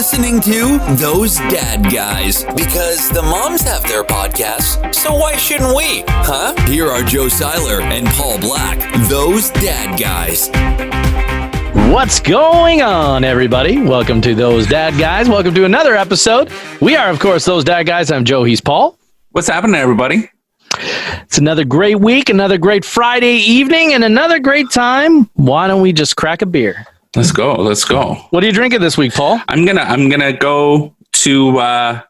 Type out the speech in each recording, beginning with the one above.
listening to Those Dad Guys, because the moms have their podcasts, so why shouldn't we? Huh? Here are Joe Seiler and Paul Black, Those Dad Guys. What's going on, everybody? Welcome to Those Dad Guys. Welcome to another episode. We are, of course, Those Dad Guys. I'm Joe. He's Paul. What's happening, everybody? It's another great week, another great Friday evening, and another great time. Why don't we just crack a beer? Let's go. What are you drinking this week, Paul? I'm gonna go to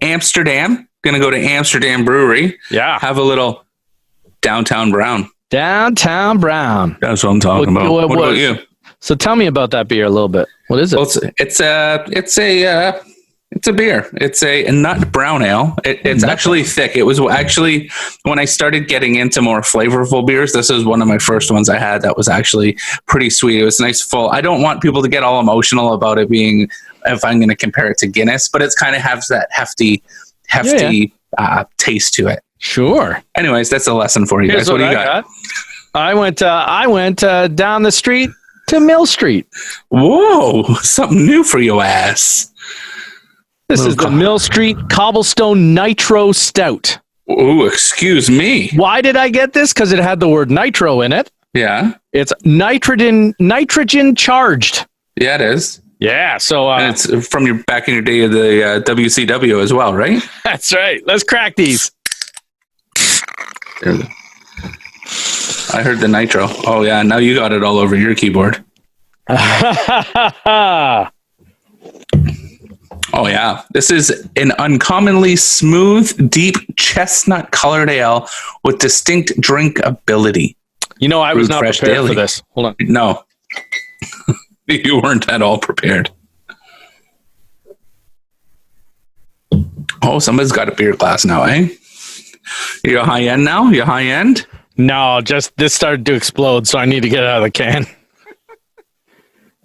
Amsterdam. Gonna go to Amsterdam Brewery. Yeah. Have a little Downtown Brown. Downtown Brown. That's what I'm talking about. What about you? So tell me about that beer a little bit. What is it? Well, it's a beer. It's a nut brown ale. It's actually thick. It was actually, when I started getting into more flavorful beers, this is one of my first ones I had that was actually pretty sweet. It was nice, full. I don't want people to get all emotional about it being, if I'm going to compare it to Guinness, but it's kind of has that hefty taste to it. Sure. Anyways, that's a lesson for you guys. What do you got? I went down the street to Mill Street. Whoa, something new for your ass. This is the Mill Street Cobblestone Nitro Stout. Oh, excuse me. Why did I get this? Because it had the word nitro in it. Yeah. It's nitrogen charged. Yeah, it is. Yeah. So and it's from your back in your day of the WCW as well, right? That's right. Let's crack these. I heard the nitro. Oh yeah, now you got it all over your keyboard. Oh, yeah. This is an uncommonly smooth, deep chestnut colored ale with distinct drinkability. You know, I was not prepared for this. Hold on. No. You weren't at all prepared. Oh, somebody's got a beer glass now, eh? You high end now? You high end? No, just this started to explode, so I need to get it out of the can.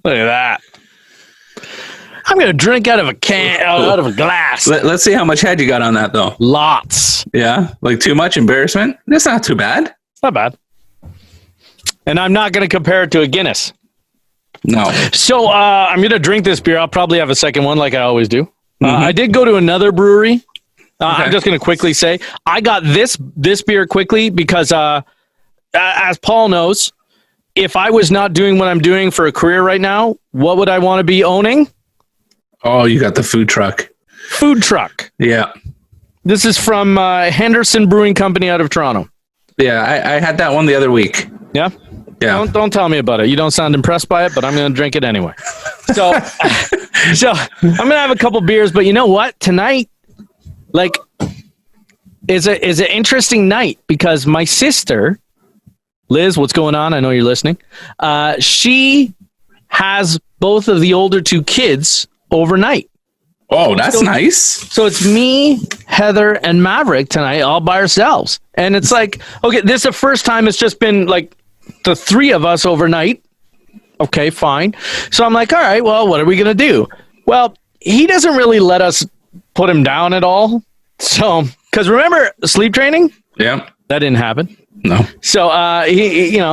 Look at that. I'm going to drink out of a can, out of a glass. Let's see how much head you got on that, though. Lots. Yeah? Like too much embarrassment? That's not too bad. It's not bad. And I'm not going to compare it to a Guinness. No. So I'm going to drink this beer. I'll probably have a second one like I always do. I did go to another brewery. Okay. I'm just going to quickly say, I got this beer quickly because, as Paul knows, if I was not doing what I'm doing for a career right now, what would I want to be owning? Oh, you got the food truck. Food truck. Yeah. This is from Henderson Brewing Company out of Toronto. Yeah, I had that one the other week. Yeah? Yeah. Don't tell me about it. You don't sound impressed by it, but I'm going to drink it anyway. So, I'm going to have a couple beers, but you know what? Tonight, is an interesting night because my sister, Liz, what's going on? I know you're listening. She has both of the older two kids overnight. Oh, that's nice. So it's me, Heather, and Maverick tonight all by ourselves. And it's like, okay, this is the first time it's just been like the three of us overnight. Okay, fine. So I'm like, all right, well, what are we going to do? Well, he doesn't really let us put him down at all. So, because remember sleep training? Yeah. That didn't happen. No. So,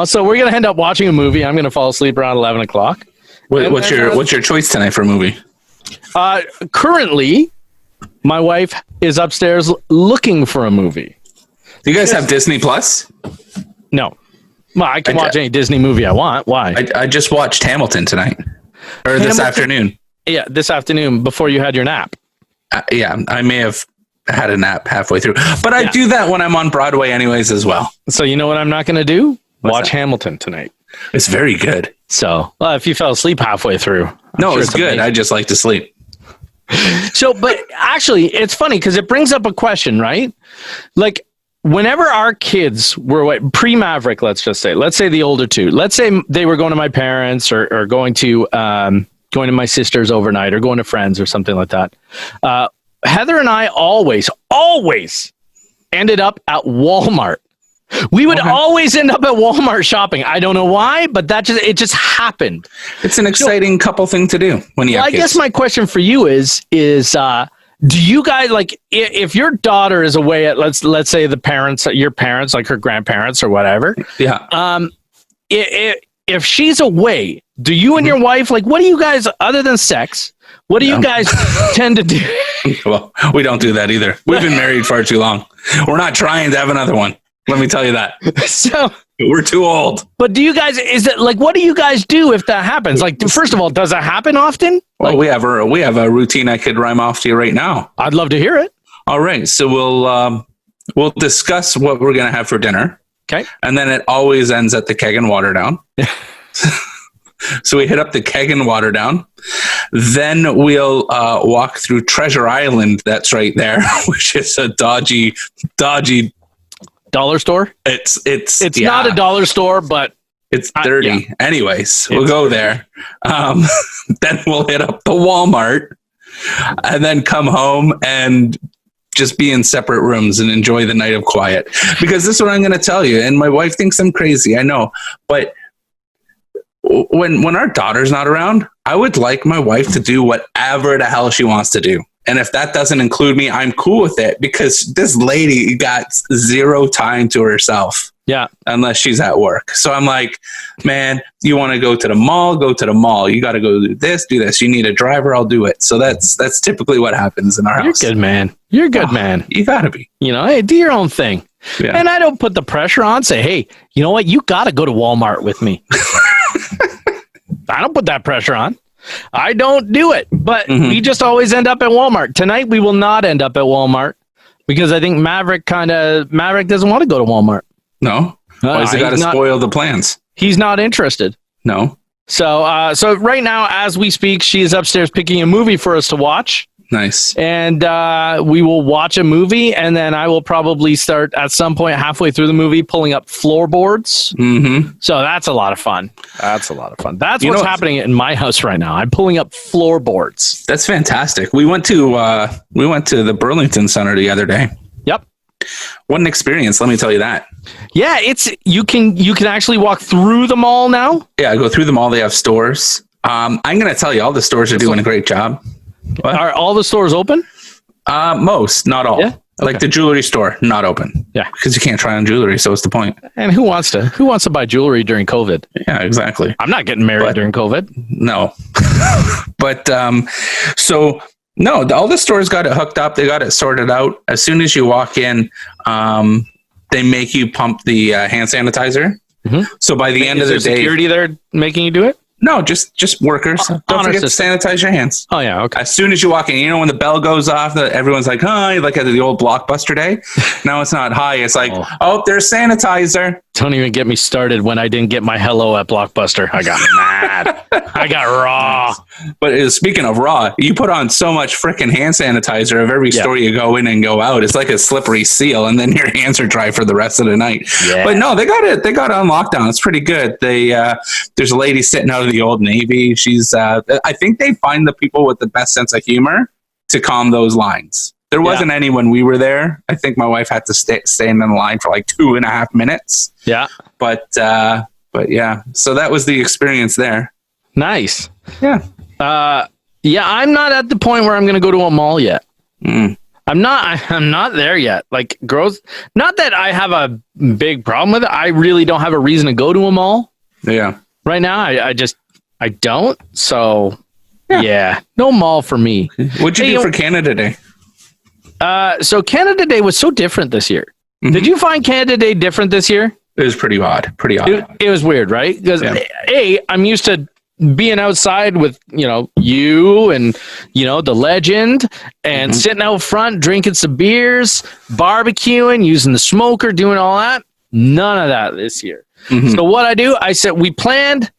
so we're going to end up watching a movie. I'm going to fall asleep around 11 o'clock. What's your choice tonight for a movie? Currently, my wife is upstairs looking for a movie. Do you guys have Disney Plus? No. Well, I can watch any Disney movie I want. Why? I just watched Hamilton tonight. This afternoon. Yeah, this afternoon before you had your nap. Yeah, I may have had a nap halfway through. But I do that when I'm on Broadway anyways as well. So you know what I'm not going to do? What's watch that? Hamilton tonight. It's very good. So, if you fell asleep halfway through. It's good. Amazing. I just like to sleep. So, but actually, it's funny because it brings up a question, right? Like, whenever our kids were pre-Maverick, let's say the older two, let's say they were going to my parents or going to my sister's overnight or going to friends or something like that. Heather and I always ended up at Walmart. We would always end up at Walmart shopping. I don't know why, but it just happened. It's an exciting couple thing to do when you have kids. I guess my question for you is do you guys, like, if your daughter is away at let's say your parents, like her grandparents or whatever, yeah, if she's away, Do you and your wife, like, what do you guys, other than sex, what do you guys tend to do? Well, we don't do that either. We've been married far too long. We're not trying to have another one. Let me tell you that. So we're too old. But do you guys, is it like, what do you guys do if that happens? Like, first of all, does it happen often? Well, we have a routine I could rhyme off to you right now. I'd love to hear it. All right. So we'll discuss what we're going to have for dinner. Okay. And then it always ends at the keg and water down. So we hit up the keg and water down. Then we'll walk through Treasure Island. That's right there, which is a dodgy dollar store. It's not a dollar store, but it's dirty. Anyways, we'll go there. Then we'll hit up the Walmart and then come home and just be in separate rooms and enjoy the night of quiet. Because this is what I'm going to tell you. And my wife thinks I'm crazy. I know. But when our daughter's not around, I would like my wife to do whatever the hell she wants to do. And if that doesn't include me, I'm cool with it, because this lady got zero time to herself. Yeah. Unless she's at work. So I'm like, man, you want to go to the mall? Go to the mall. You got to go do this, do this. You need a driver? I'll do it. So that's typically what happens in our house. You're good, man. You're a good man. You got to be. You know, hey, do your own thing. Yeah. And I don't put the pressure on. Say, hey, you know what? You got to go to Walmart with me. I don't put that pressure on. I don't do it. But we just always end up at Walmart. Tonight, we will not end up at Walmart because I think Maverick doesn't want to go to Walmart. No. Why has he got to spoil the plans? He's not interested. No. So right now, as we speak, she is upstairs picking a movie for us to watch. Nice. And we will watch a movie, and then I will probably start at some point halfway through the movie pulling up floorboards. Mm-hmm. So that's a lot of fun. That's what's happening in my house right now. I'm pulling up floorboards. That's fantastic. We went to the Burlington Center the other day. Yep. What an experience, let me tell you that. Yeah, it's you can actually walk through the mall now. Yeah, go through the mall. They have stores. I'm going to tell you, all the stores are doing a great job. What? Are all the stores open? Most, not all. Yeah? Okay. Like the jewelry store, not open. Yeah, because you can't try on jewelry. So what's the point? And who wants to buy jewelry during COVID? Yeah, exactly. I'm not getting married during COVID. No, but so no, all the stores got it hooked up. They got it sorted out. As soon as you walk in, they make you pump the hand sanitizer. Mm-hmm. So by the end of the day, security there making you do it. No, just workers. Don't forget to sanitize your hands. Oh, yeah, okay. As soon as you walk in, you know, when the bell goes off, everyone's like, hi, like at the old Blockbuster day. Now it's not hi. It's like, oh, there's sanitizer. Don't even get me started when I didn't get my hello at Blockbuster. I got mad. I got raw. But speaking of raw, you put on so much freaking hand sanitizer of every store you go in and go out. It's like a slippery seal, and then your hands are dry for the rest of the night. Yeah. But no, they got it. They got it on lockdown. It's pretty good. There's a lady sitting out of the old Navy. She's I think they find the people with the best sense of humor to calm those lines. There wasn't any when we were there. I think my wife had to stay in the line for like 2.5 minutes. Yeah. But yeah. So that was the experience there. Nice. Yeah. I'm not at the point where I'm going to go to a mall yet. I'm not there yet. Like growth, not that I have a big problem with it. I really don't have a reason to go to a mall. Yeah. Right now, I don't. So yeah, no mall for me. What'd you do for Canada Day? So Canada Day was so different this year. Mm-hmm. Did you find Canada Day different this year? It was pretty odd. It was weird, right? Because I'm used to being outside with, you and, the legend and sitting out front, drinking some beers, barbecuing, using the smoker, doing all that. None of that this year. Mm-hmm. So what I said, we planned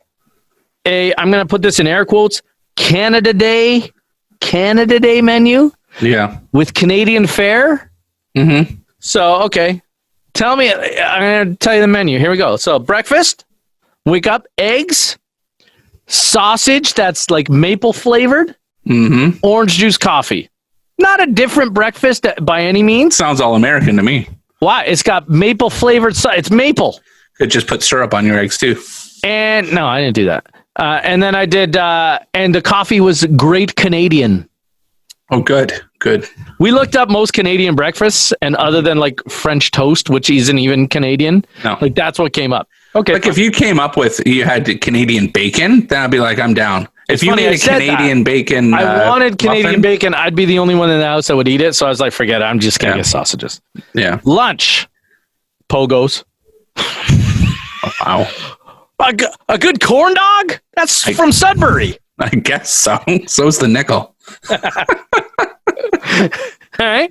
I'm going to put this in air quotes, Canada Day menu. Yeah. With Canadian fare. Mm-hmm. So, okay. Tell me, I'm going to tell you the menu. Here we go. So breakfast, wake up, eggs, sausage that's like maple flavored, orange juice coffee. Not a different breakfast by any means. Sounds all American to me. Why? It's got maple flavored. It's maple. Could just put syrup on your eggs too. And no, I didn't do that. And then I did, and the coffee was Great Canadian. Oh, good. Good. We looked up most Canadian breakfasts, and other than like French toast, which isn't even Canadian, No. like that's what came up. Okay. Like if you came up with you had Canadian bacon, then I'd be like, I'm down. It's If you funny, made I a said Canadian bacon, I wanted Canadian muffin, bacon. I'd be the only one in the house that would eat it. So I was like, forget it. I'm just going to get sausages. Yeah. Lunch. Pogos. Wow. A good corn dog? That's from Sudbury. I guess so. So's the nickel. All right.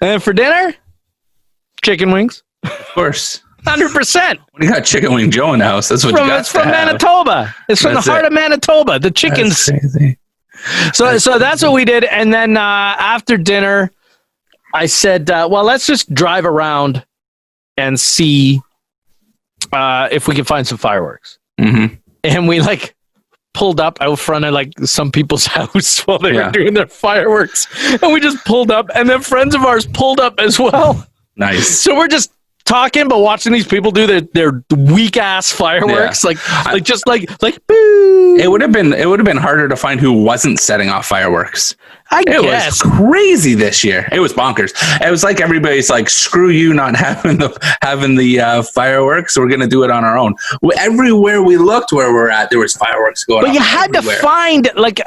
And then for dinner, chicken wings. Of course. 100%. When you got Chicken Wing Joe in the house, that's what you got. It's from Manitoba. It's from the heart of Manitoba. The chickens. That's crazy. So that's what we did. And then after dinner, I said, well, let's just drive around and see if we can find some fireworks. Mm-hmm. And we like pulled up out front of like some people's house while they were doing their fireworks. And we just pulled up, and then friends of ours pulled up as well. Nice. So we're just talking, but watching these people do their weak ass fireworks, like boo. It would have been harder to find who wasn't setting off fireworks. I It guess. was crazy this year. It was bonkers. It was like everybody's like, "Screw you, not having the fireworks. We're gonna do it on our own." Everywhere we looked, where we're at, there was fireworks going on. But you had everywhere. to find like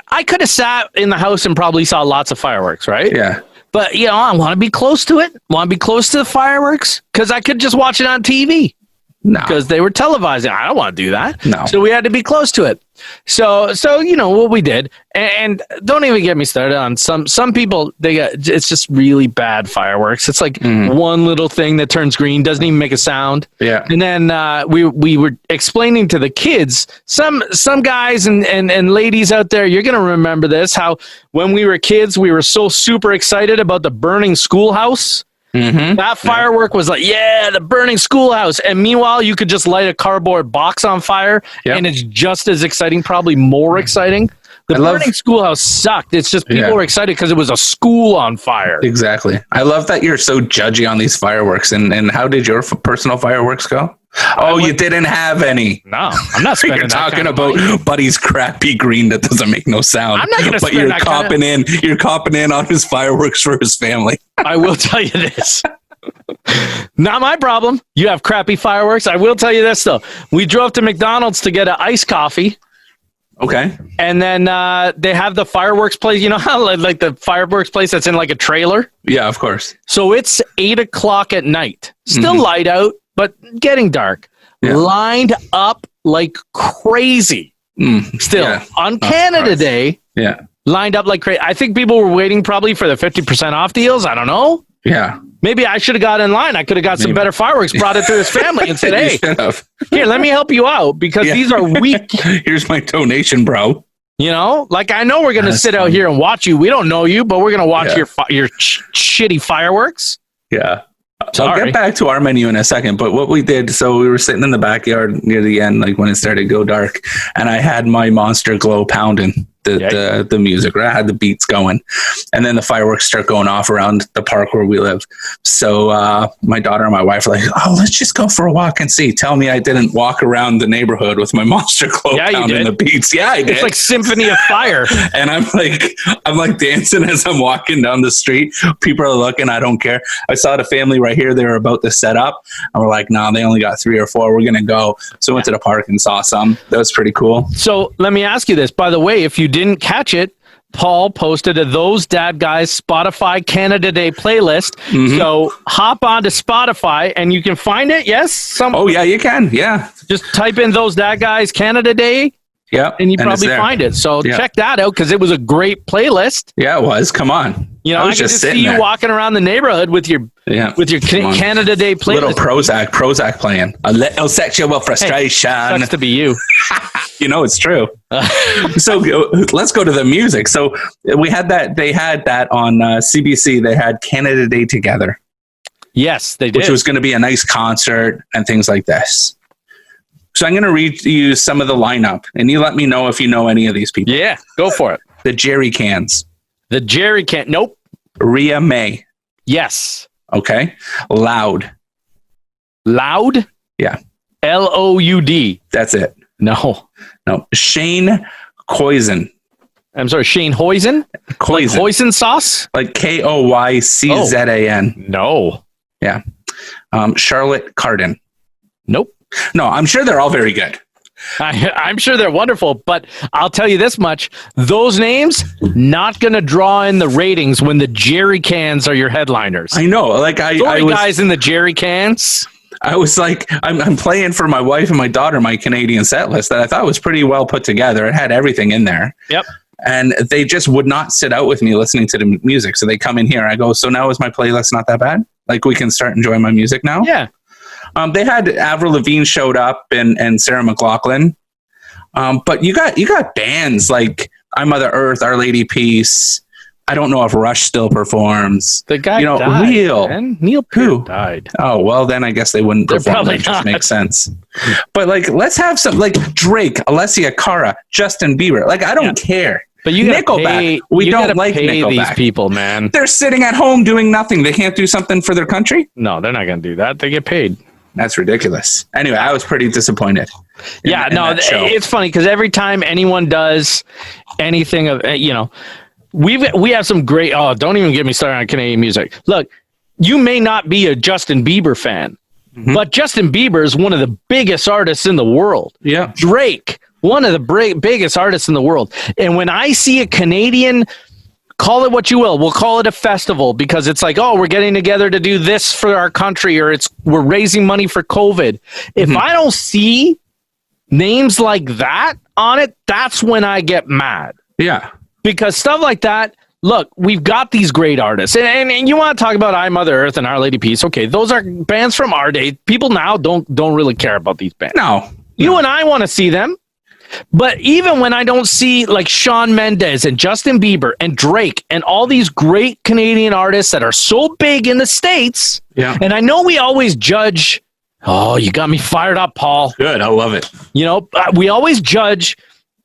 I could have sat in the house and probably saw lots of fireworks, right? Yeah. But I want to be close to it. Want to be close to the fireworks because I could just watch it on TV. No. Because they were televising. I don't want to do that. No. So we had to be close to it. So what we did, and don't even get me started on some people. It's just really bad fireworks. It's like one little thing that turns green, doesn't even make a sound. Yeah. And then we were explaining to the kids, some guys and ladies out there, you're gonna remember this. How when we were kids, we were so super excited about the burning schoolhouse. Mm-hmm. That firework was like, the burning schoolhouse. And meanwhile, you could just light a cardboard box on fire, and it's just as exciting, probably more exciting. The burning schoolhouse sucked. It's just people were excited because it was a school on fire. Exactly. I love that you're so judgy on these fireworks. And how did your personal fireworks go? Oh, you didn't have any. No, I'm not spending You're that talking kind of about money. Buddy's crappy green that doesn't make no sound. I'm not going to But spend you're that copping in. You're copping in on his fireworks for his family. I will tell you this. Not my problem. You have crappy fireworks. I will tell you this, though. We drove to McDonald's to get an iced coffee. Okay. And then they have the fireworks place. You know how like the fireworks place that's in like a trailer? Yeah, of course. So it's 8:00 at night. Still light out, but getting dark. Yeah. Lined up like crazy. Still on Canada Day. Yeah. Lined up like crazy. I think people were waiting probably for the 50% off deals. I don't know. Yeah. Maybe I should have got in line. I could have got some better fireworks, brought it to his family and said, hey, here, let me help you out because these are weak. Here's my donation, bro. Like I know we're going to sit out here and watch you. We don't know you, but we're going to watch your shitty fireworks. Yeah. Sorry. I'll get back to our menu in a second, but what we did, so we were sitting in the backyard near the end, like when it started to go dark, and I had my Monster Glow pounding the music, right? I had the beats going, and then the fireworks start going off around the park where we live. So my daughter and my wife are like, oh, let's just go for a walk and see. Tell me I didn't walk around the neighborhood with my Monster Glow pounding the beats. Yeah, I did. It's like Symphony of Fire. And I'm like dancing as I'm walking down the street. People are looking. I don't care. I saw the family right here. They were about to set up. And we're like, no, they only got 3 or 4. We're going to go. So I went to the park and saw some. That was pretty cool. So let me ask you this. By the way, if you didn't catch it, Paul posted a Those Dad Guys Spotify Canada Day playlist. So hop on to Spotify and you can find it. Yes? Oh, yeah, you can. Yeah. Just type in Those Dad Guys Canada Day. Yeah. And you probably find it. So check that out because it was a great playlist. Yeah, it was. Come on. I was just see you walking around the neighborhood with your Canada Day playlist. Little Prozac playing. A little sexual frustration. Hey, sucks to be you. It's true. So let's go to the music. So we had that. They had that on CBC. They had Canada Day Together. Yes, they did. Which was going to be a nice concert and things like this. So I'm going to read you some of the lineup, and you let me know if you know any of these people. Yeah, go for it. The Jerry Cans. The Jerry Can. Nope. Rhea May. Yes. Okay. Loud. Loud? Yeah. Loud. That's it. No. Shane Koizen. I'm sorry, Shane Hoysen? Like hoisin sauce? Like Koyczan. No. Yeah. Charlotte Cardin. Nope. No, I'm sure they're all very good. I'm sure they're wonderful, but I'll tell you this much. Those names, not going to draw in the ratings when the jerry cans are your headliners. I know. Like I was, guys in the jerry cans. I was like, I'm playing for my wife and my daughter my Canadian set list that I thought was pretty well put together. It had everything in there. Yep. And they just would not sit out with me listening to the music. So they come in here. I go, so now is my playlist not that bad? Like we can start enjoying my music now? Yeah. They had Avril Lavigne showed up and Sarah McLachlan. But you got bands like I Mother Earth, Our Lady Peace. I don't know if Rush still performs. The guy died, Real. Man. Neil Peart died. Oh, well, then I guess they wouldn't perform. That just makes sense. But like, let's have some like Drake, Alessia Cara, Justin Bieber. Like, I don't care. But you Nickelback. We don't like Nickelback. These people, man. They're sitting at home doing nothing. They can't do something for their country. No, they're not going to do that. They get paid. That's ridiculous. Anyway, I was pretty disappointed. It's funny because every time anyone does anything of, we have some great. Oh, don't even get me started on Canadian music. Look, you may not be a Justin Bieber fan, but Justin Bieber is one of the biggest artists in the world. Yeah, Drake, one of the biggest artists in the world. And when I see a Canadian, call it what you will, we'll call it a festival because it's like, oh, we're getting together to do this for our country, or we're raising money for COVID. If I don't see names like that on it, that's when I get mad. Yeah. Because stuff like that, look, we've got these great artists. And you want to talk about I Mother Earth and Our Lady Peace. Okay, those are bands from our day. People now don't really care about these bands. No. You and I want to see them. But even when I don't see like Shawn Mendes and Justin Bieber and Drake and all these great Canadian artists that are so big in the States, and I know we always judge, oh, you got me fired up, Paul. Good, I love it. We always judge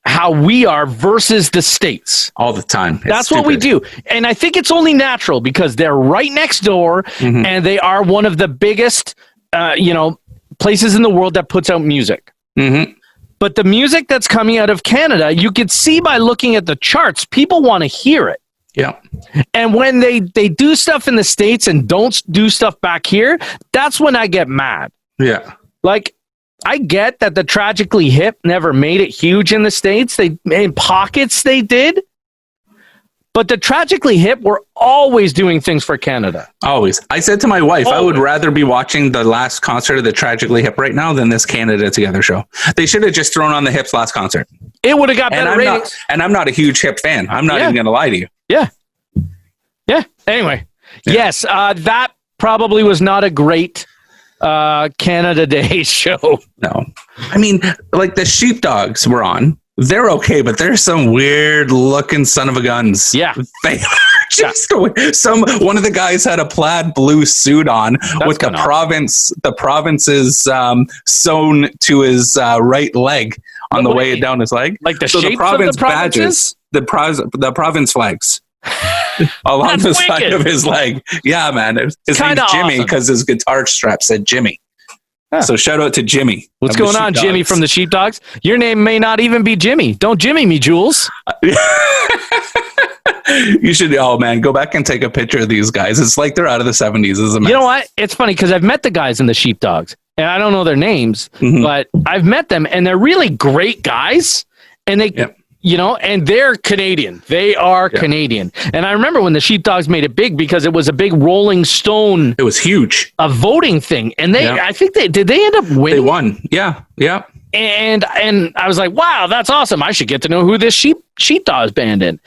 how we are versus the States. All the time. That's what we do. And I think it's only natural because they're right next door and they are one of the biggest, places in the world that puts out music. But the music that's coming out of Canada, you could see by looking at the charts, people want to hear it. Yeah. And when they do stuff in the States and don't do stuff back here, that's when I get mad. Yeah. Like, I get that the Tragically Hip never made it huge in the States. In pockets they did. But the Tragically Hip were always doing things for Canada. Always. I said to my wife, I would rather be watching the last concert of the Tragically Hip right now than this Canada Together show. They should have just thrown on the Hips last concert. It would have got better ratings. I'm not a huge Hip fan. I'm not even going to lie to you. Yeah. Yeah. Anyway. Yeah. Yes. That probably was not a great Canada Day show. No. I mean, like the Sheepdogs were on. They're okay, but there's some weird looking son of a guns. Yeah. They are just one of the guys had a plaid blue suit on with the province's sewn to his right leg on the way down his leg. Like the province badges, the province flags. Along the side of his leg. Yeah, man. His name's Jimmy because his guitar strap said Jimmy. Huh. So shout out to Jimmy. What's going on, Jimmy from the Sheepdogs? Your name may not even be Jimmy. Don't Jimmy me, Jules. You should, go back and take a picture of these guys. It's like they're out of the 70s. You know what? It's funny because I've met the guys in the Sheepdogs, and I don't know their names, but I've met them, and they're really great guys, and they... Yep. And they're Canadian. They are Canadian. And I remember when the Sheepdogs made it big because it was a big Rolling Stone. It was huge. A voting thing. And I think did they end up winning? They won. Yeah. Yeah. And I was like, wow, that's awesome. I should get to know who this Sheepdogs band is.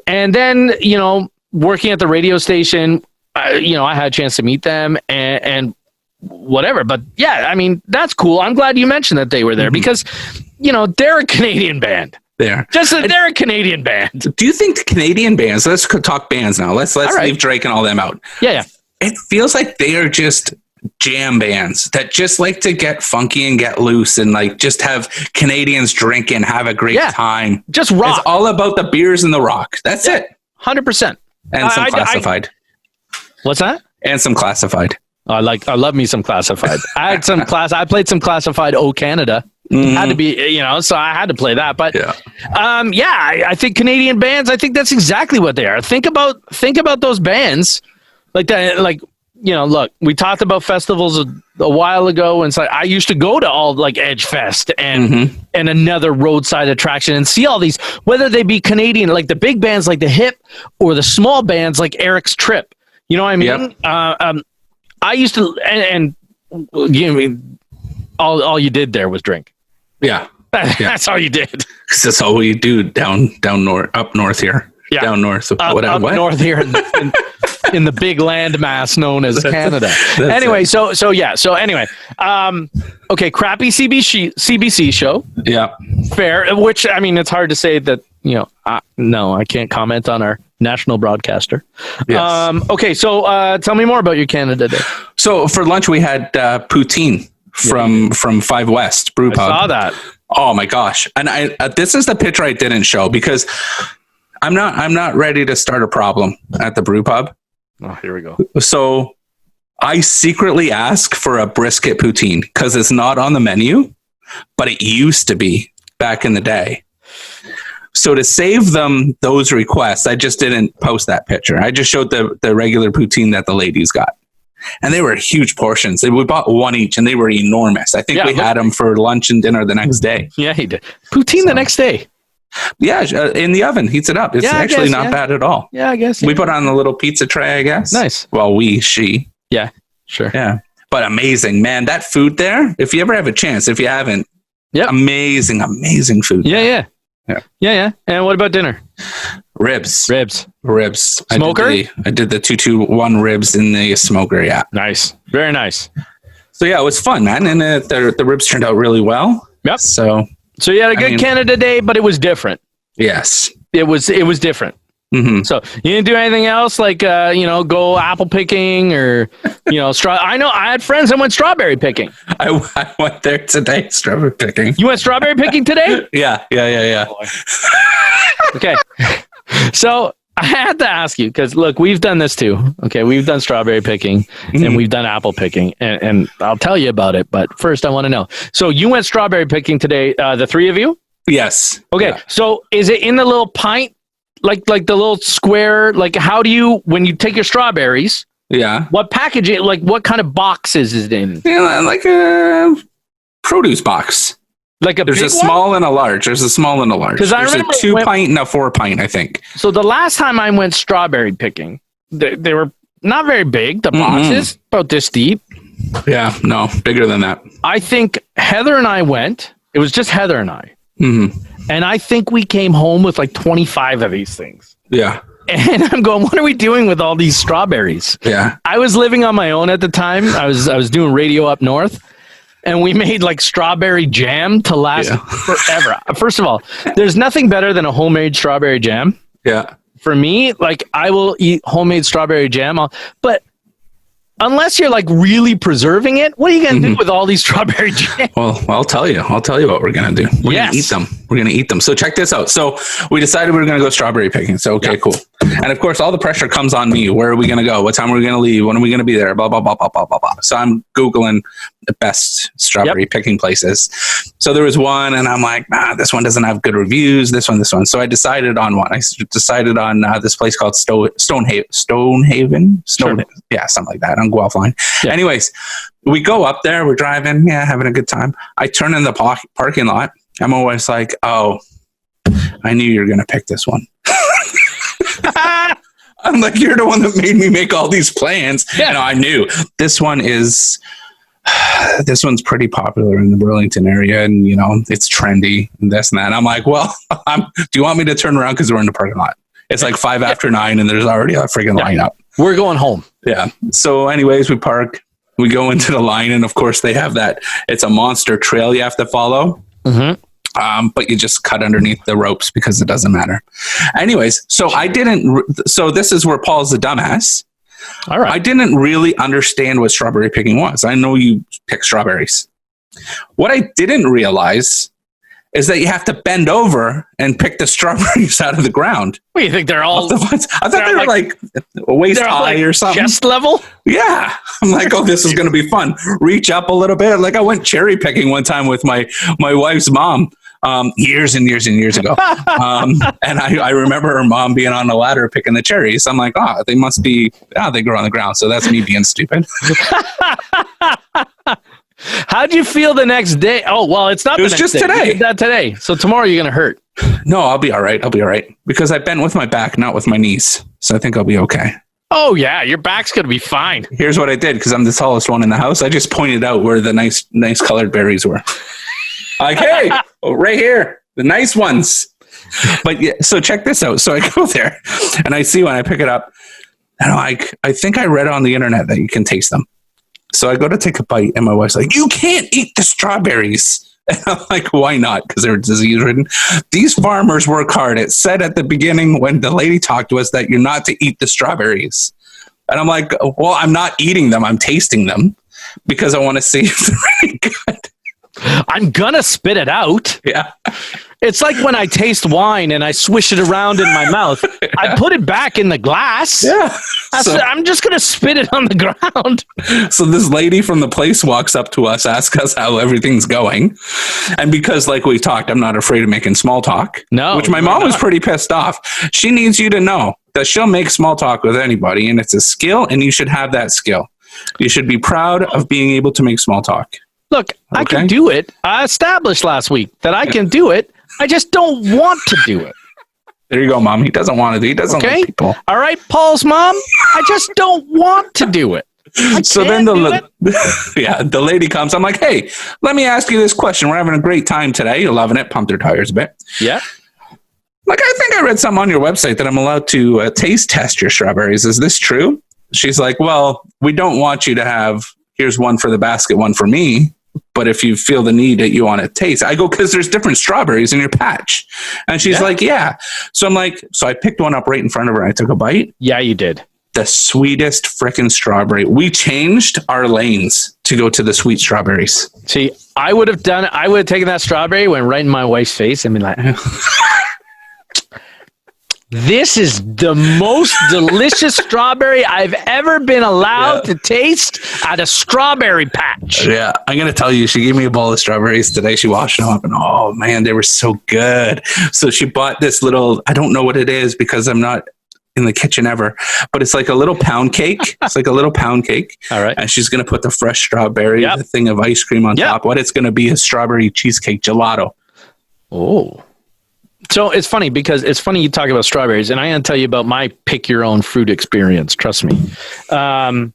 And then, working at the radio station, I had a chance to meet them and whatever. But yeah, I mean, that's cool. I'm glad you mentioned that they were there because, they're a Canadian band. They're a Canadian band. Do you think the Canadian bands, let's talk bands now. Let's leave Drake and all them out. Yeah. It feels like they are just jam bands that just like to get funky and get loose and like just have Canadians drink and have a great time. Just rock. It's all about the beers and the rock. That's it. 100%. And some Classified. What's that? And some Classified. I love me some Classified. I played some Classified. Oh, Canada. Had to be, so I had to play that. But I think Canadian bands, I think that's exactly what they are. Think about those bands like that. Like, look, we talked about festivals a while ago, and it's like I used to go to all like Edge Fest and another roadside attraction and see all these, whether they be Canadian, like the big bands like the Hip, or the small bands like Eric's Trip. You know what I mean? Yep. I used to, and all you did there was drink. Yeah. That's all you did. 'Cause that's all we do down north, up north here. Yeah. Down north. Up north here in the big landmass known as Canada. Anyway, so anyway, okay, crappy CBC show. Yeah. Fair, which, I mean, it's hard to say that, no, I can't comment on our national broadcaster. Yes. Okay, so tell me more about your Canada Day. So for lunch, we had poutine from 5 West Brew Pub. I saw that. Oh my gosh. And this is the picture I didn't show because I'm not ready to start a problem at the brew pub. Oh, here we go. So I secretly ask for a brisket poutine because it's not on the menu, but it used to be back in the day. So to save them those requests, I just didn't post that picture. I just showed the regular poutine that the ladies got. And they were huge portions. We bought one each, and they were enormous. I think we had them for lunch and dinner the next day. Yeah, he did. Poutine the next day. Yeah, in the oven, heats it up. It's actually not bad at all. Yeah, I guess. We put on a little pizza tray, I guess. Nice. Well, she. Yeah, sure. Yeah, but amazing, man. That food there, if you ever have a chance, if you haven't, amazing food. Yeah. And what about dinner? Ribs. Smoker? I did the 221 ribs in the smoker. Yeah. Nice. Very nice. So yeah, it was fun, man. And the ribs turned out really well. Yep. So you had a good Canada Day, but it was different. Yes. It was different. Mm-hmm. So you didn't do anything else like, go apple picking or, I know I had friends that went strawberry picking. I went there today, strawberry picking. You went strawberry picking today? Yeah. Okay. So I had to ask you, because look, we've done this too. Okay. We've done strawberry picking and we've done apple picking and I'll tell you about it. But first I want to know. So you went strawberry picking today, the three of you? Yes. Okay. Yeah. So is it in the little pint? Like the little square, like how do you, when you take your strawberries, what packaging, like what kind of boxes is it in? Yeah, like a produce box. Like there's a small and a large. There's a small and a large. Because there's a 2 pint and a 4 pint, I think. So the last time I went strawberry picking, they were not very big. The boxes about this deep. Yeah, no, bigger than that. I think Heather and I went. It was just Heather and I. Mm-hmm. And I think we came home with like 25 of these things. Yeah. And I'm going, what are we doing with all these strawberries? Yeah. I was living on my own at the time. I was doing radio up north. And we made like strawberry jam to last forever. First of all, there's nothing better than a homemade strawberry jam. Yeah. For me, like I will eat homemade strawberry jam. But unless you're like really preserving it, what are you going to do with all these strawberry jam? Well, I'll tell you what we're going to do. We're going to eat them. We're going to eat them. So check this out. So we decided we were going to go strawberry picking. So, okay, cool. And of course, all the pressure comes on me. Where are we going to go? What time are we going to leave? When are we going to be there? Blah, blah, blah, blah, blah, blah, blah. So I'm Googling the best strawberry picking places. So there was one and I'm like, this one doesn't have good reviews. This one. So I decided on one. I decided on this place called Stonehaven. Yeah, something like that on Guelph line. Yeah. Anyways, we go up there. We're driving. Yeah, having a good time. I turn in the parking lot. I'm always like, oh, I knew you were going to pick this one. I'm like, you're the one that made me make all these plans. Yeah. And I knew this one's pretty popular in the Burlington area. And, it's trendy and this and that. And I'm like, well, do you want me to turn around? Because we're in the parking lot. It's like 5 after 9 and there's already a freaking lineup. We're going home. Yeah. So anyways, we park, we go into the line. And of course they have it's a monster trail you have to follow. Mm-hmm. But you just cut underneath the ropes because it doesn't matter. Anyways, so so this is where Paul's the dumbass. All right. I didn't really understand what strawberry picking was. I know you pick strawberries. What I didn't realize is that you have to bend over and pick the strawberries out of the ground. What do you think? They're all... I thought they were like waist high or something. Chest level? Yeah. I'm like, oh, this is going to be fun. Reach up a little bit. Like I went cherry picking one time with my wife's mom. Years and years and years ago. And I remember her mom being on the ladder picking the cherries. I'm like, oh, they must be, they grow on the ground. So that's me being stupid. How'd you feel the next day? Oh, well, it's not. It was just day. today. You did that today. So tomorrow you're going to hurt. No, I'll be all right. Because I bent with my back, not with my knees. So I think I'll be okay. Oh, yeah. Your back's going to be fine. Here's what I did because I'm the tallest one in the house. I just pointed out where the nice colored berries were. Like, hey, right here, the nice ones. But yeah, so check this out. So I go there and I see when I pick it up, and I think I read on the internet that you can taste them. So I go to take a bite, and my wife's like, you can't eat the strawberries. And I'm like, why not? Because they're disease ridden. These farmers work hard. It said at the beginning when the lady talked to us that you're not to eat the strawberries. And I'm like, well, I'm not eating them. I'm tasting them because I want to see if they're really good. I'm gonna spit it out. Yeah. It's like when I taste wine and I swish it around in my mouth. Yeah. I put it back in the glass. Yeah. I'm just gonna spit it on the ground. So this lady from the place walks up to us, asks us how everything's going. And because like we talked, I'm not afraid of making small talk. No. Which my mom was pretty pissed off. She needs you to know that she'll make small talk with anybody, and it's a skill, and you should have that skill. You should be proud of being able to make small talk. Look, I can do it. I established last week that I can do it. I just don't want to do it. There you go, Mom. He doesn't want to do it. He doesn't like people. All right, Paul's mom. I just don't want to do it. So then the lady comes. I'm like, hey, let me ask you this question. We're having a great time today. You're loving it. Pumped her tires a bit. Yeah. Like, I think I read something on your website that I'm allowed to taste test your strawberries. Is this true? She's like, well, we don't want you to have, here's one for the basket, one for me. But if you feel the need that you want to taste, I go, because there's different strawberries in your patch. And she's like, yeah. So I'm like, so I picked one up right in front of her. And I took a bite. Yeah, you did. The sweetest freaking strawberry. We changed our lanes to go to the sweet strawberries. See, I would have taken that strawberry, went right in my wife's face and been like, this is the most delicious strawberry I've ever been allowed to taste at a strawberry patch. Yeah, I'm going to tell you, she gave me a bowl of strawberries today. She washed them up and oh man, they were so good. So she bought this little, I don't know what it is because I'm not in the kitchen ever, but it's like a little pound cake. It's like a little pound cake. All right. And she's going to put the fresh strawberry, the thing of ice cream on top. What it's going to be is strawberry cheesecake gelato. Oh. So it's funny because it's funny you talk about strawberries, and I'm going to tell you about my pick your own fruit experience. Trust me. I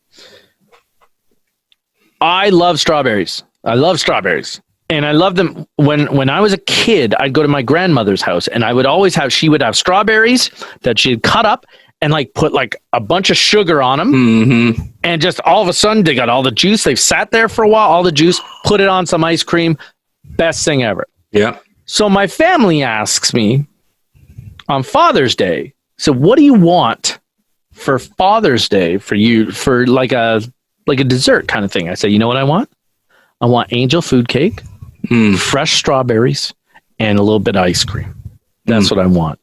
love strawberries. And I love them. When I was a kid, I'd go to my grandmother's house and I would always she would have strawberries that she'd cut up and like put like a bunch of sugar on them. Mm-hmm. And just all of a sudden they got all the juice. They've sat there for a while, all the juice, put it on some ice cream. Best thing ever. Yeah. So my family asks me on Father's Day, so what do you want for Father's Day for you, for like a dessert kind of thing? I say, you know what I want? I want angel food cake, fresh strawberries, and a little bit of ice cream. That's what I want.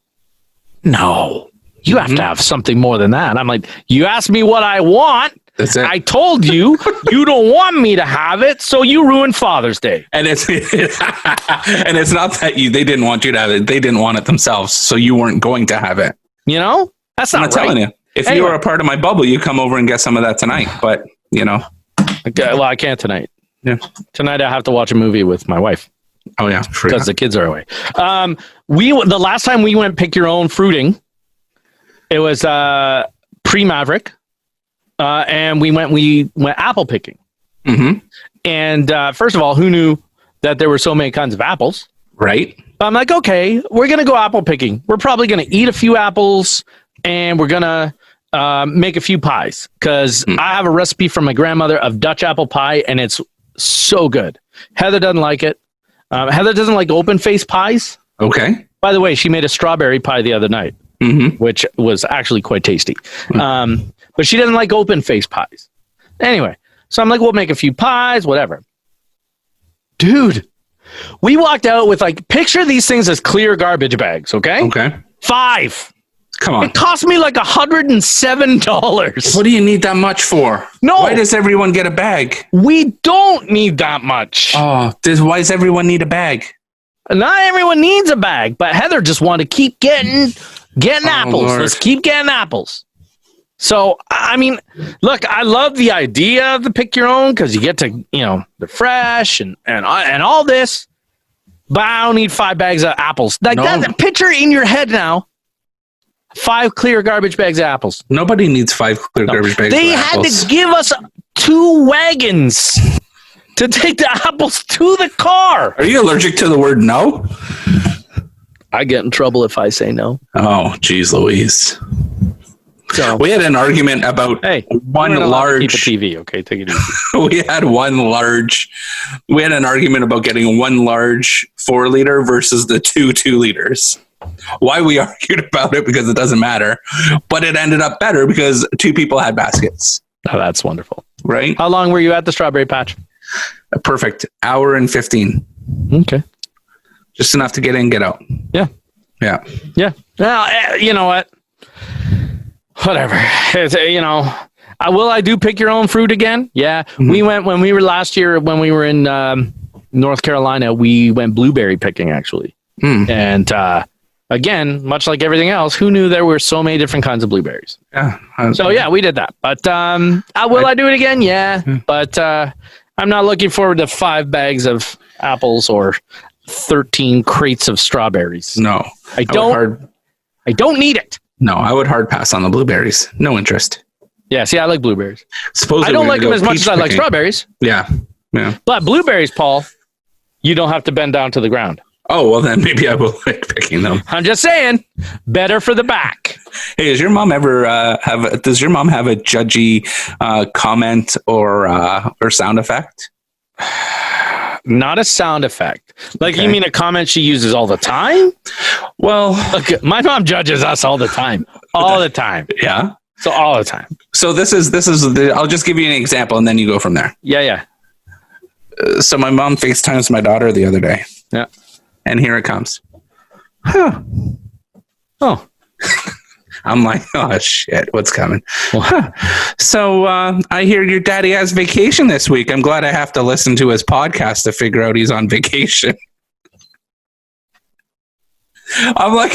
No, you have to have something more than that. I'm like, you asked me what I want. That's it. I told you, you don't want me to have it, so you ruined Father's Day. And it's not that they didn't want you to have it. They didn't want it themselves, so you weren't going to have it. You know? That's not right. I'm telling you. If you were a part of my bubble, you come over and get some of that tonight. But, you know. Okay, well, I can't tonight. Yeah. Tonight I have to watch a movie with my wife. Oh, yeah. Because the kids are away. The last time we went pick your own fruiting, it was pre-Maverick. And we went apple picking. Mm-hmm. And first of all, who knew that there were so many kinds of apples? Right. I'm like, okay, we're going to go apple picking. We're probably going to eat a few apples and we're going to make a few pies because I have a recipe from my grandmother of Dutch apple pie and it's so good. Heather doesn't like it. Heather doesn't like open-faced pies. Okay. By the way, she made a strawberry pie the other night, which was actually quite tasty. But she doesn't like open-faced pies. Anyway, so I'm like, we'll make a few pies, whatever. Dude, We walked out with like, picture these things as clear garbage bags, okay? Okay. 5. Come on. It cost me like $107. What do you need that much for? No. Why does everyone get a bag? We don't need that much. Oh, why does everyone need a bag? Not everyone needs a bag, but Heather just wanted to keep getting apples. Lord. Let's keep getting apples. So, I mean, look, I love the idea of the pick your own because you get to, they're fresh and all this, but I don't need 5 bags of apples. Like that picture in your head now. 5 clear garbage bags of apples. Nobody needs 5 clear garbage bags They of had apples. to give us 2 wagons to take the apples to the car. Are you allergic to the word no? I get in trouble if I say no. Oh, geez, Louise. So We had an argument about one large keep a TV, okay? Take it easy. we had an argument about getting one large 4-liter versus the 2 2-liters. Why we argued about it, because it doesn't matter, but it ended up better because 2 people had baskets. Oh, that's wonderful. Right? How long were you at the strawberry patch? A perfect hour and 15. Okay. Just enough to get in, get out. Yeah. Yeah. Yeah. Now, you know what? Whatever. It's, I do pick your own fruit again. Yeah. Mm-hmm. We went when we were last year, when we were in North Carolina, we went blueberry picking actually. And again, much like everything else, who knew there were so many different kinds of blueberries? Yeah. So yeah, we did that. But will I do it again? Yeah. But I'm not looking forward to 5 bags of apples or 13 crates of strawberries. No. I don't need it. No, I would hard pass on the blueberries. No interest. Yeah, see, I like blueberries. Supposedly I don't like them as much as I like strawberries. Yeah. Yeah. But blueberries, Paul, you don't have to bend down to the ground. Oh, well, then maybe I will like picking them. I'm just saying, better for the back. Hey, does your mom ever have a judgy comment or sound effect? Not a sound effect. Like, okay. You mean a comment she uses all the time? Well, look, my mom judges us all the time. All the time. Yeah. So all the time. So this is I'll just give you an example and then you go from there. Yeah. So my mom FaceTimes my daughter the other day. Yeah. And here it comes. Huh. Oh. I'm like, oh, shit, what's coming? Huh. So I hear your daddy has vacation this week. I'm glad I have to listen to his podcast to figure out he's on vacation. I'm like,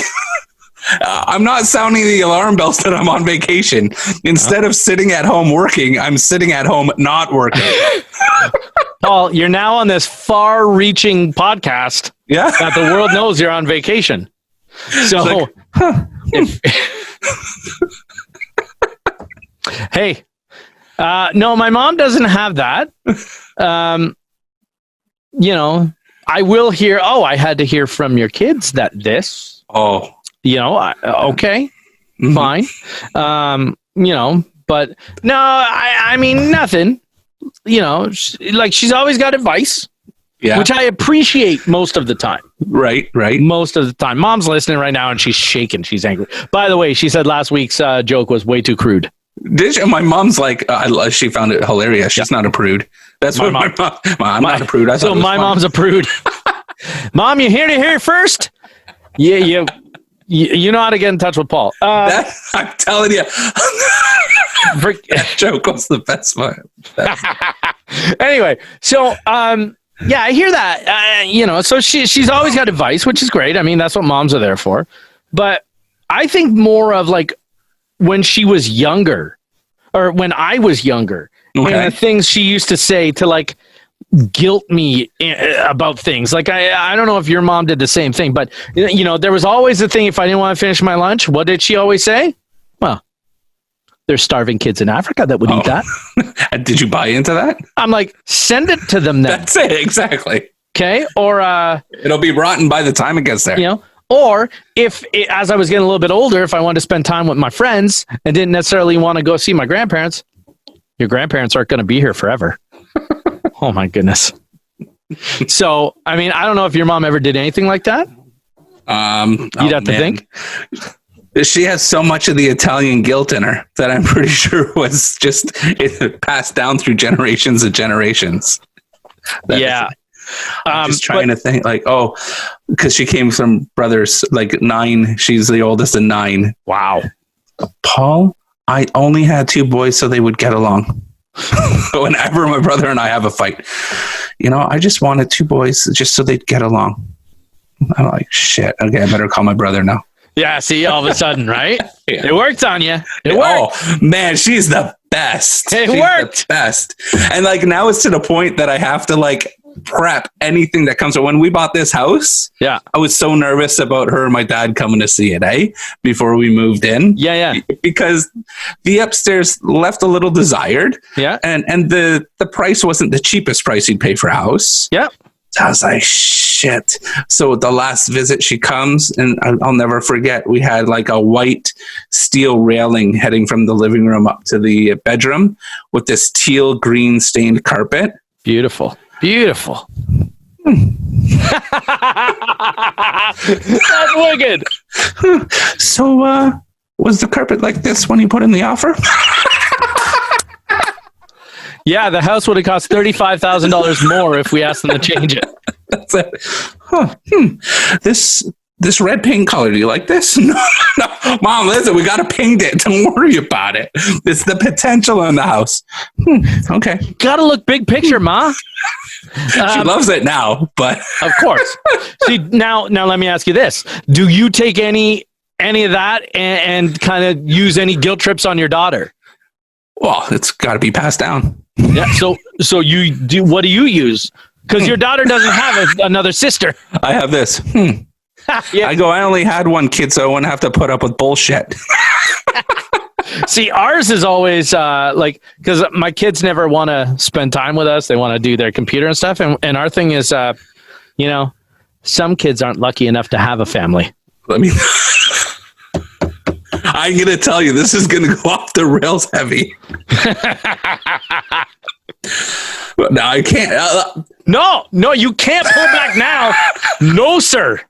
I'm not sounding the alarm bells that I'm on vacation. Instead of sitting at home working, I'm sitting at home not working. Paul, you're now on this far-reaching podcast that the world knows you're on vacation. So, like, huh. Hey, no, my mom doesn't have that. I will hear, I had to hear from your kids that this. Oh. Okay, fine. But no, I mean, nothing. She's always got advice. Yeah. Which I appreciate most of the time. Right. Most of the time. Mom's listening right now and she's shaking. She's angry. By the way, she said last week's joke was way too crude. Did she? My mom's like, she found it hilarious. She's not a prude. That's what my mom. I'm not a prude. So my mom's a prude. Mom, you here to hear it first? Yeah, you know how to get in touch with Paul. I'm telling you. That joke was the best one. Anyway, so yeah, I hear that. So she's always got advice, which is great. I mean, that's what moms are there for. But I think more of like when she was younger, or when I was younger, and the things she used to say to like guilt me about things. Like I don't know if your mom did the same thing, but there was always the thing, if I didn't want to finish my lunch, what did she always say? Well, there's starving kids in Africa that would eat that. Did you buy into that? I'm like, send it to them then. That's it, exactly. Okay, or it'll be rotten by the time it gets there. Or as I was getting a little bit older, if I wanted to spend time with my friends and didn't necessarily want to go see my grandparents, your grandparents aren't going to be here forever. Oh my goodness. So, I mean, I don't know if your mom ever did anything like that. You'd have to think. She has so much of the Italian guilt in her that I'm pretty sure was just passed down through generations and generations. I'm just trying to think like, because she came from brothers, like 9. She's the oldest of 9. Wow. Paul, I only had 2 boys so they would get along. Whenever my brother and I have a fight, I just wanted 2 boys just so they'd get along. I'm like, shit. Okay, I better call my brother now. Yeah, see, all of a sudden, right? Yeah. It worked on you. It worked. Oh, man, she's the best. It She's worked. the best. And like now it's to the point that I have to like prep anything that comes. When we bought this house, Yeah. I was so nervous about her and my dad coming to see it, before we moved in. Yeah. Because the upstairs left a little desired. Yeah. And the price wasn't the cheapest price you'd pay for a house. Yeah. I was like, shit. So the last visit she comes, and I'll never forget, we had like a white steel railing heading from the living room up to the bedroom with this teal green stained carpet. Beautiful. That's wicked. So was the carpet like this when you put in the offer? Yeah, the house would have cost $35,000 more if we asked them to change it. That's it. Huh. This red paint color, do you like this? No. Mom, listen, we got to paint it. Don't worry about it. It's the potential in the house. Okay. Got to look big picture, Ma. She loves it now, but of course. See, now let me ask you this. Do you take any of that and kind of use any guilt trips on your daughter? Well, it's got to be passed down. Yeah. So you do. What do you use? Because your daughter doesn't have another sister. I have this. Yeah. I only had 1 kid, so I wouldn't have to put up with bullshit. See, ours is always because my kids never want to spend time with us. They want to do their computer and stuff. And our thing is, some kids aren't lucky enough to have a family. I'm going to tell you, this is going to go off the rails heavy. No, I can't. No, you can't pull back now. No, sir.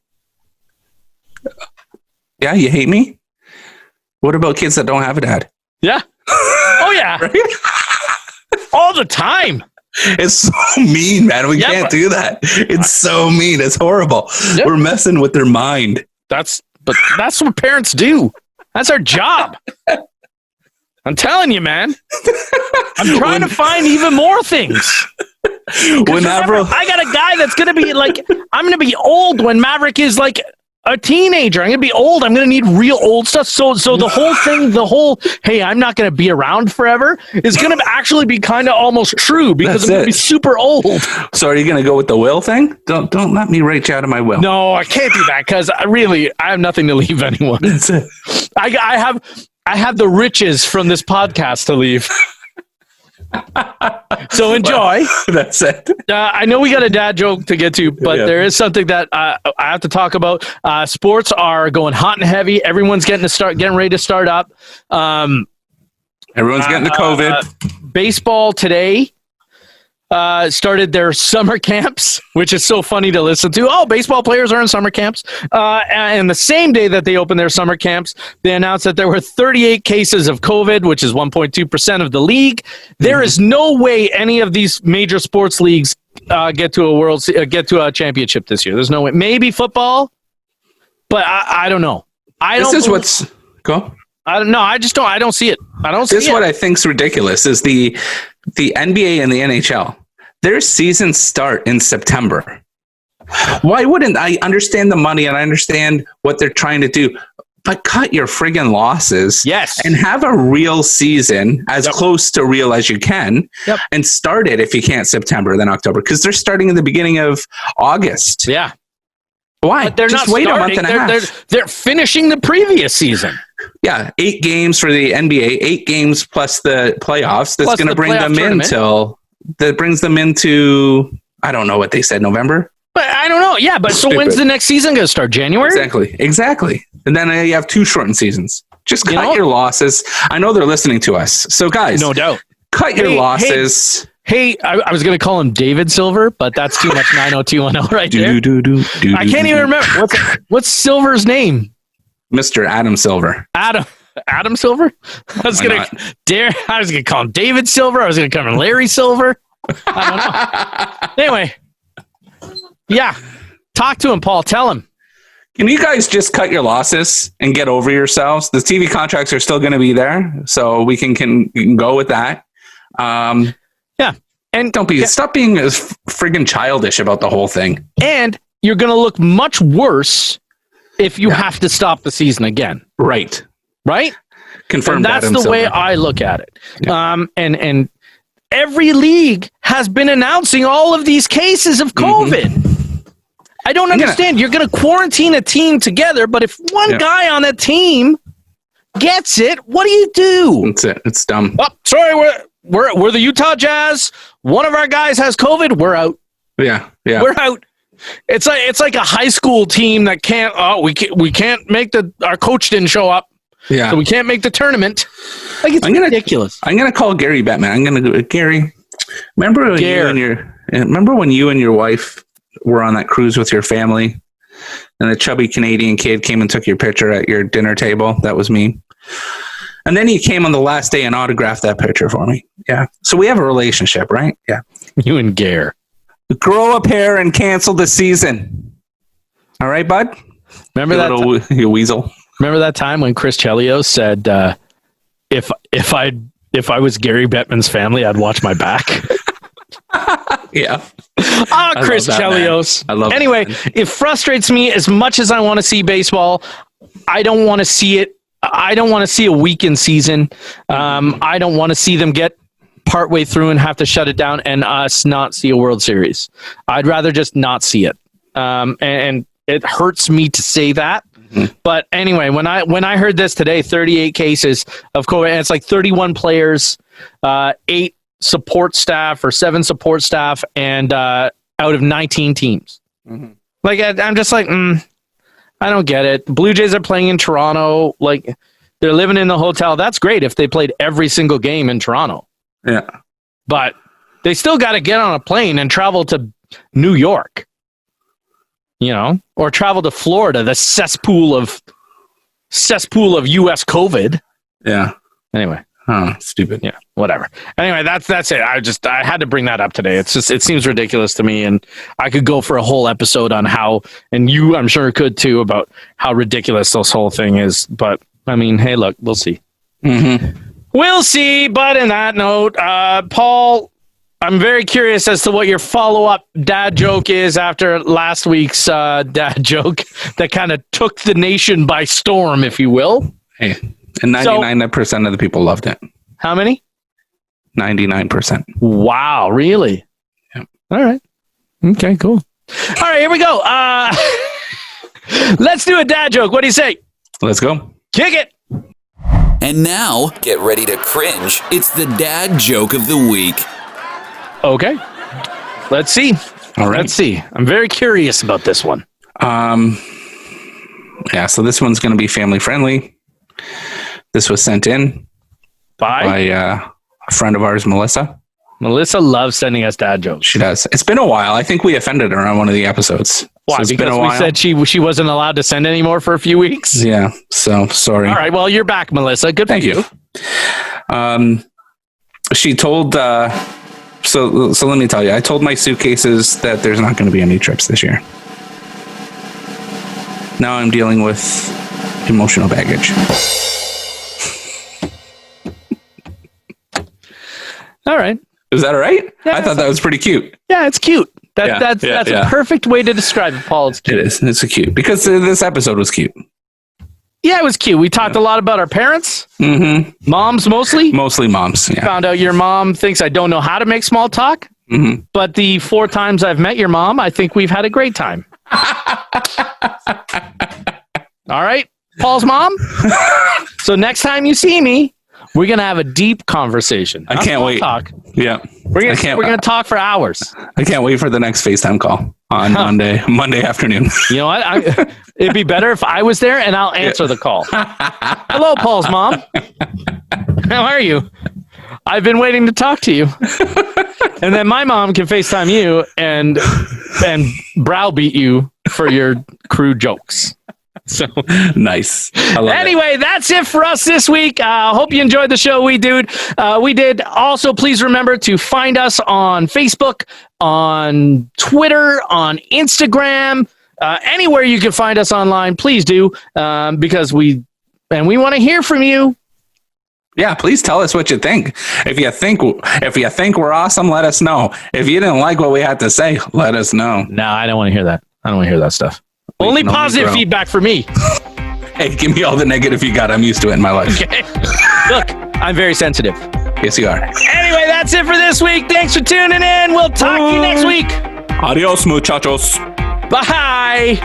Yeah, you hate me? What about kids that don't have a dad? Yeah. Oh, yeah. Right? All the time. It's so mean, man. We can't do that. It's so mean. It's horrible. Yep. We're messing with their mind. That's what parents do. That's our job. I'm telling you, man. I'm trying to find even more things. Whenever I got a guy that's going to be like, I'm going to be old when Maverick is like a teenager. I'm going to be old. I'm going to need real old stuff. So the whole thing, hey, I'm not going to be around forever is going to actually be kind of almost true because I'm going to be super old. So are you going to go with the will thing? Don't let me write you out of my will. No, I can't do that because I have nothing to leave anyone. That's it. I have the riches from this podcast to leave. So enjoy. That's it. I know we got a dad joke to get to, but there is something that I have to talk about. Sports are going hot and heavy. Everyone's getting ready to start up. Everyone's getting the COVID. Baseball today started their summer camps, which is so funny to listen to. Oh, baseball players are in summer camps. And the same day that they opened their summer camps, they announced that there were 38 cases of COVID, which is 1.2% of the league. There is no way any of these major sports leagues get to a championship this year. There's no way. Maybe football, but I don't know. I don't see it. This is what I think's ridiculous is the NBA and the NHL. Their seasons start in September. Why wouldn't I understand the money and I understand what they're trying to do? But cut your friggin' losses. Yes. And have a real season as close to real as you can. Yep. And start it if you can't September, then October. Because they're starting in the beginning of August. Yeah. Why? But they're just not wait starting. a month and a half. They're finishing the previous season. Yeah, 8 games for the NBA, 8 games plus the playoffs. That's going to bring them into I don't know what they said, November. But I don't know. Yeah, but so when's the next season going to start? January? Exactly. And then you have 2 shortened seasons. Just cut your losses. I know they're listening to us. So guys, no doubt, cut your losses. Hey, I was going to call him David Silver, but that's too much 90210 right there. I can't even remember. What's Silver's name? Mr. Adam Silver. Adam Silver? I was going to call him David Silver. I was going to call him Larry Silver. I don't know. Anyway, Yeah. Talk to him, Paul. Tell him. Can you guys just cut your losses and get over yourselves? The TV contracts are still going to be there, so we can go with that. Yeah. And stop being as friggin' childish about the whole thing. And you're going to look much worse if you have to stop the season again. Right. And Confirmed. that's Adam the way Silver. I look at it. Yeah. And every league has been announcing all of these cases of COVID. I don't understand. You're going to quarantine a team together, but if one guy on that team gets it, what do? That's it. It's dumb. Oh, sorry, we're the Utah Jazz. One of our guys has COVID. We're out. Yeah. We're out. It's like a high school team that can't. Oh, we can't make our coach didn't show up. Yeah. So we can't make the tournament. Like it's ridiculous. I'm gonna call Gary Bettman. I'm gonna go, Gary. Remember when you and your wife were on that cruise with your family, and the chubby Canadian kid came and took your picture at your dinner table? That was me. And then he came on the last day and autographed that picture for me. Yeah. So we have a relationship, right? Yeah. You and Gare. Grow a pair and cancel the season. All right, bud? Remember that you weasel? Remember that time when Chris Chelios said, if I was Gary Bettman's family, I'd watch my back? Yeah. Chris Chelios. I love it. Anyway, it frustrates me as much as I want to see baseball. I don't want to see it. I don't want to see a weekend season. I don't want to see them get partway through and have to shut it down and us not see a World Series. I'd rather just not see it. And it hurts me to say that. But anyway, when I heard this today, 38 cases of COVID, and it's like 31 players, 8 support staff or 7 support staff, and out of 19 teams. Like I'm just like, I don't get it. The Blue Jays are playing in Toronto. Like they're living in the hotel. That's great if they played every single game in Toronto. Yeah. But they still got to get on a plane and travel to New York. Or travel to Florida, the cesspool of U.S. COVID. Yeah. Anyway. Stupid. Yeah. Whatever. Anyway, that's it. I had to bring that up today. It seems ridiculous to me, and I could go for a whole episode on how, and you, I'm sure, could too, about how ridiculous this whole thing is. But I mean, hey, look, we'll see. We'll see. But in that note, Paul, I'm very curious as to what your follow-up dad joke is after last week's dad joke that kind of took the nation by storm, if you will. Hey, and 99% of the people loved it. How many? 99%. Wow, really? Yeah. All right. Okay, cool. All right, here we go. Let's do a dad joke. What do you say? Let's go. Kick it. And now, get ready to cringe. It's the dad joke of the week. Okay. Let's see. All right. Let's see. I'm very curious about this one. Yeah, so this one's going to be family friendly. This was sent in by a friend of ours, Melissa. Melissa loves sending us dad jokes. She does. It's been a while. I think we offended her on one of the episodes. Why? So because we said she wasn't allowed to send anymore for a few weeks? Yeah. So sorry. All right. Well, you're back, Melissa. Good. Thank you. She told... So let me tell you, I told my suitcases that there's not going to be any trips this year. Now I'm dealing with emotional baggage. All right. Is that all right? Yeah, I thought that was pretty cute. Yeah, it's cute. That's a perfect way to describe it, Paul. It's cute. It is. It's cute because this episode was cute. Yeah, it was cute. We talked a lot about our parents. Moms mostly. Mostly moms. Yeah. Found out your mom thinks I don't know how to make small talk. But the 4 times I've met your mom, I think we've had a great time. All right, Paul's mom. So next time you see me, we're gonna have a deep conversation. I can't wait. Talk. Yeah, we're gonna talk for hours. I can't wait for the next FaceTime call on Monday afternoon. You know what? It'd be better if I was there, and I'll answer the call. Hello, Paul's mom. How are you? I've been waiting to talk to you. And then my mom can FaceTime you and browbeat you for your crude jokes. So Nice. I love it. anyway, that's it for us this week. Hope you enjoyed the show. We did. Also, please remember to find us on Facebook, on Twitter, on Instagram, anywhere you can find us online. Please do, because we want to hear from you. Yeah, please tell us what you think. If you think we're awesome, let us know. If you didn't like what we had to say, let us know. No, I don't want to hear that. I don't want to hear that stuff. Only positive feedback for me. Hey, give me all the negative you got. I'm used to it in my life. Okay. Look, I'm very sensitive. Yes, you are. Anyway, that's it for this week. Thanks for tuning in. We'll talk to you next week. Adios, muchachos. Bye.